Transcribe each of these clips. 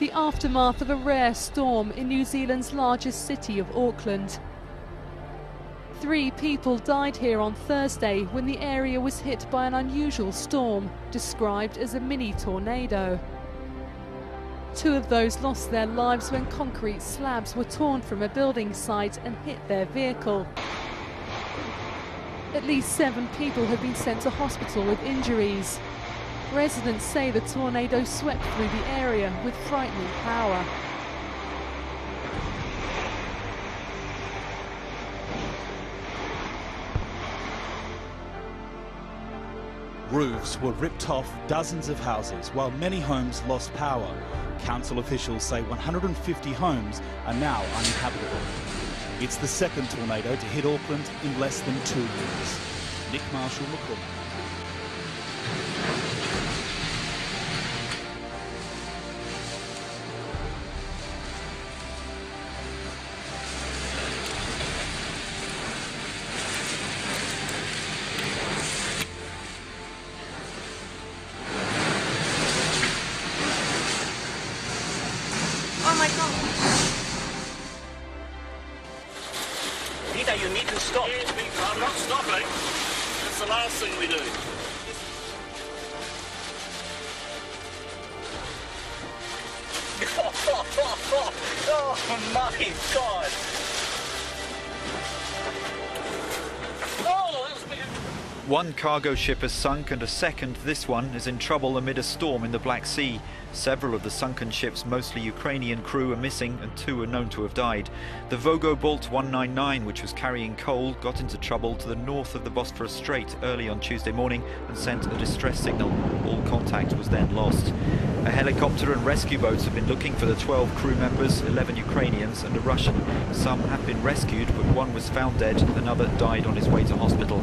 the aftermath of a rare storm in New Zealand's largest city of Auckland. 3 people died here on Thursday when the area was hit by an unusual storm, described as a mini tornado. 2 of those lost their lives when concrete slabs were torn from a building site and hit their vehicle. At least 7 people have been sent to hospital with injuries. Residents say the tornado swept through the area with frightening power. Roofs were ripped off dozens of houses, while many homes lost power. Council officials say 150 homes are now uninhabitable. It's the second tornado to hit Auckland in less than 2 years. Nick Marshall, McCormick. Oh my God. Peter, you need to stop. Yes, Peter, I'm not stopping. That's the last thing we do. Oh my God. Oh, that was big. One cargo ship has sunk and a second, this one, is in trouble amid a storm in the Black Sea. Several of the sunken ships, mostly Ukrainian crew, are missing and 2 are known to have died. The Vogo Bolt 199, which was carrying coal, got into trouble to the north of the Bosphorus Strait early on Tuesday morning and sent a distress signal. All contact was then lost. A helicopter and rescue boats have been looking for the 12 crew members, 11 Ukrainians and a Russian. Some have been rescued, but one was found dead, another died on his way to hospital.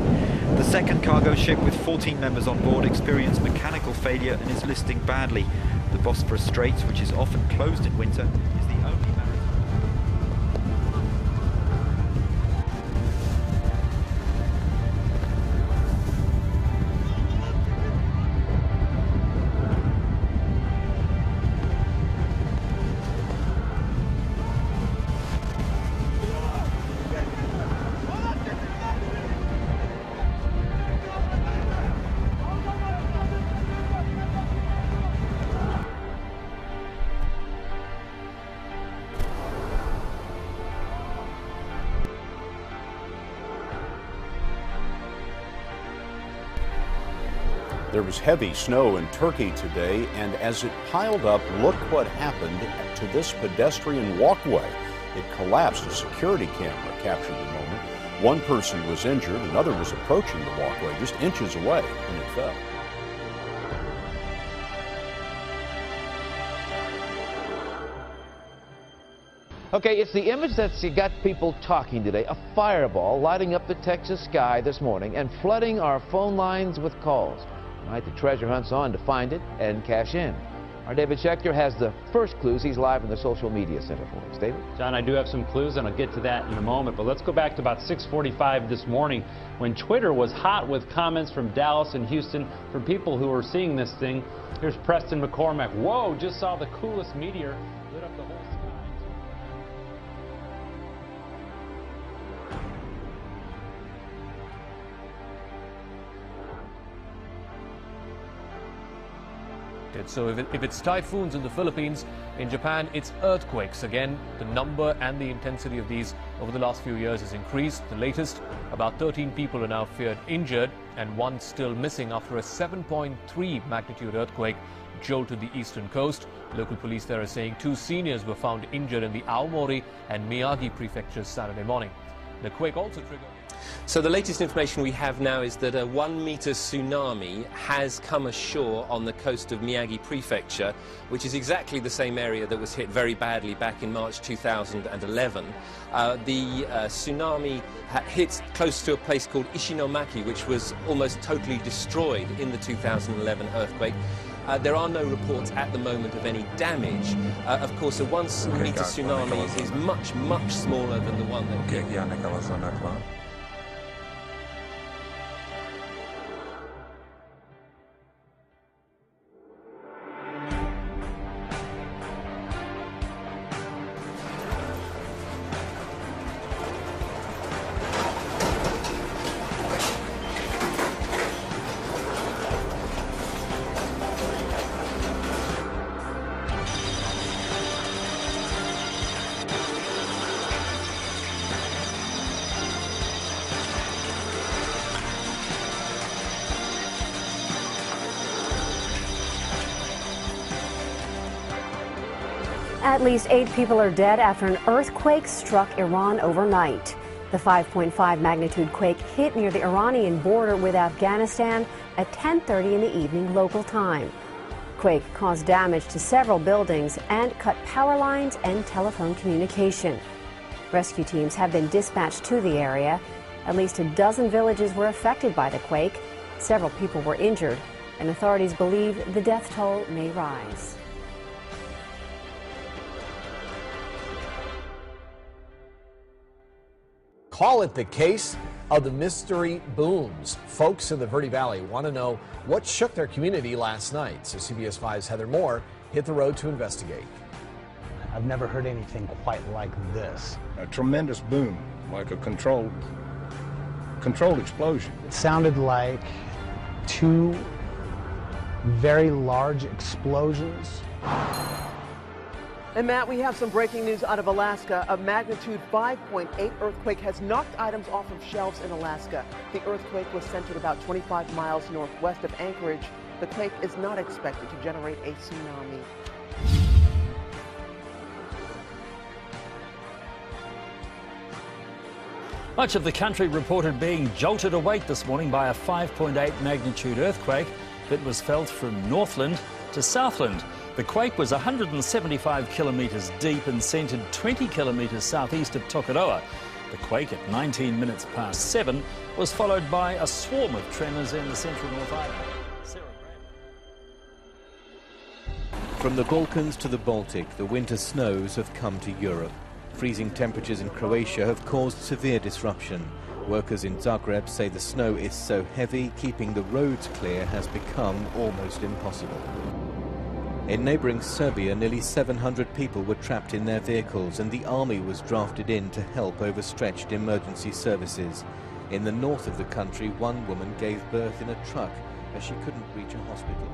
The second cargo ship with 14 members on board experienced mechanical failure and is listing badly. The Bosphorus Strait, which is often closed in winter, is the only There was heavy snow in Turkey today, and as it piled up, look what happened to this pedestrian walkway. It collapsed. A security camera captured the moment. One person was injured, another was approaching the walkway just inches away when it fell. Okay, it's the image that's got people talking today. A fireball lighting up the Texas sky this morning and flooding our phone lines with calls. Tonight, the treasure hunt's on to find it and cash in. Our David Schechter has the first clues. He's live in the social media center for us. David? John, I do have some clues, and I'll get to that in a moment. But let's go back to about 6:45 this morning when Twitter was hot with comments from Dallas and Houston from people who were seeing this thing. Here's Preston McCormick. Whoa, just saw the coolest meteor. Lit up the whole sky. So if it's typhoons in the Philippines, in Japan it's earthquakes. Again, the number and the intensity of these over the last few years has increased. The latest, about 13 people are now feared injured and one still missing after a 7.3 magnitude earthquake jolted the eastern coast. Local police there are saying 2 seniors were found injured in the Aomori and Miyagi prefectures Saturday morning. The quake also triggered... So the latest information we have now is that a 1-meter tsunami has come ashore on the coast of Miyagi Prefecture, which is exactly the same area that was hit very badly back in March 2011. The tsunami hit close to a place called Ishinomaki, which was almost totally destroyed in the 2011 earthquake. There are no reports at the moment of any damage. Of course, a 1-meter tsunami is much, much smaller than the one that hit. At least 8 people are dead after an earthquake struck Iran overnight. The 5.5 magnitude quake hit near the Iranian border with Afghanistan at 10:30 in the evening local time. Quake caused damage to several buildings and cut power lines and telephone communication. Rescue teams have been dispatched to the area. At least a dozen villages were affected by the quake. Several people were injured, and authorities believe the death toll may rise. Call it the case of the mystery booms. Folks in the Verde Valley want to know what shook their community last night. So CBS 5's Heather Moore hit the road to investigate. I've never heard anything quite like this. A tremendous boom, like a controlled explosion. It sounded like 2 very large explosions. And Matt, we have some breaking news out of Alaska. A magnitude 5.8 earthquake has knocked items off of shelves in Alaska. The earthquake was centered about 25 miles northwest of Anchorage. The quake is not expected to generate a tsunami. Much of the country reported being jolted awake this morning by a 5.8 magnitude earthquake that was felt from Northland to Southland. The quake was 175 kilometres deep and centred 20 kilometres southeast of Tokoroa. The quake at 19 minutes past 7 was followed by a swarm of tremors in the central North Island. From the Balkans to the Baltic, the winter snows have come to Europe. Freezing temperatures in Croatia have caused severe disruption. Workers in Zagreb say the snow is so heavy, keeping the roads clear has become almost impossible. In neighbouring Serbia, nearly 700 people were trapped in their vehicles and the army was drafted in to help overstretched emergency services. In the north of the country, one woman gave birth in a truck as she couldn't reach a hospital.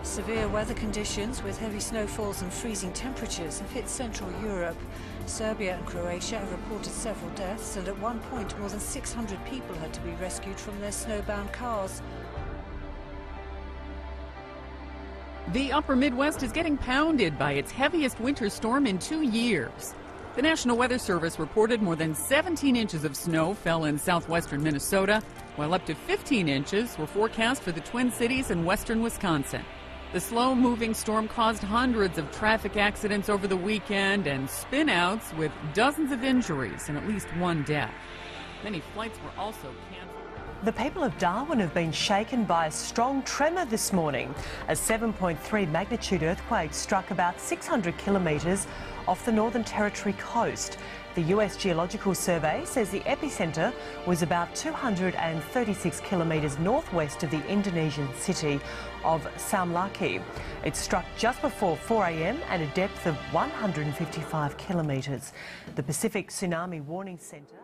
Severe weather conditions with heavy snowfalls and freezing temperatures have hit Central Europe. Serbia and Croatia have reported several deaths, and at one point more than 600 people had to be rescued from their snowbound cars. The upper Midwest is getting pounded by its heaviest winter storm in 2 years. The National Weather Service reported more than 17 inches of snow fell in southwestern Minnesota, while up to 15 inches were forecast for the Twin Cities and western Wisconsin. The slow-moving storm caused hundreds of traffic accidents over the weekend and spin-outs with dozens of injuries and at least 1 death. Many flights were also canceled. The people of Darwin have been shaken by a strong tremor this morning. A 7.3 magnitude earthquake struck about 600 kilometres off the Northern Territory coast. The US Geological Survey says the epicentre was about 236 kilometres northwest of the Indonesian city of Samlaki. It struck just before 4 a.m. at a depth of 155 kilometres. The Pacific Tsunami Warning Centre.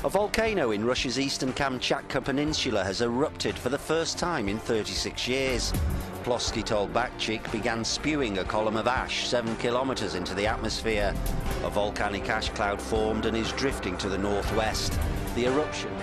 A volcano in Russia's eastern Kamchatka Peninsula has erupted for the first time in 36 years. Ploski Tolbachik began spewing a column of ash 7 kilometres into the atmosphere. A volcanic ash cloud formed and is drifting to the northwest. The eruption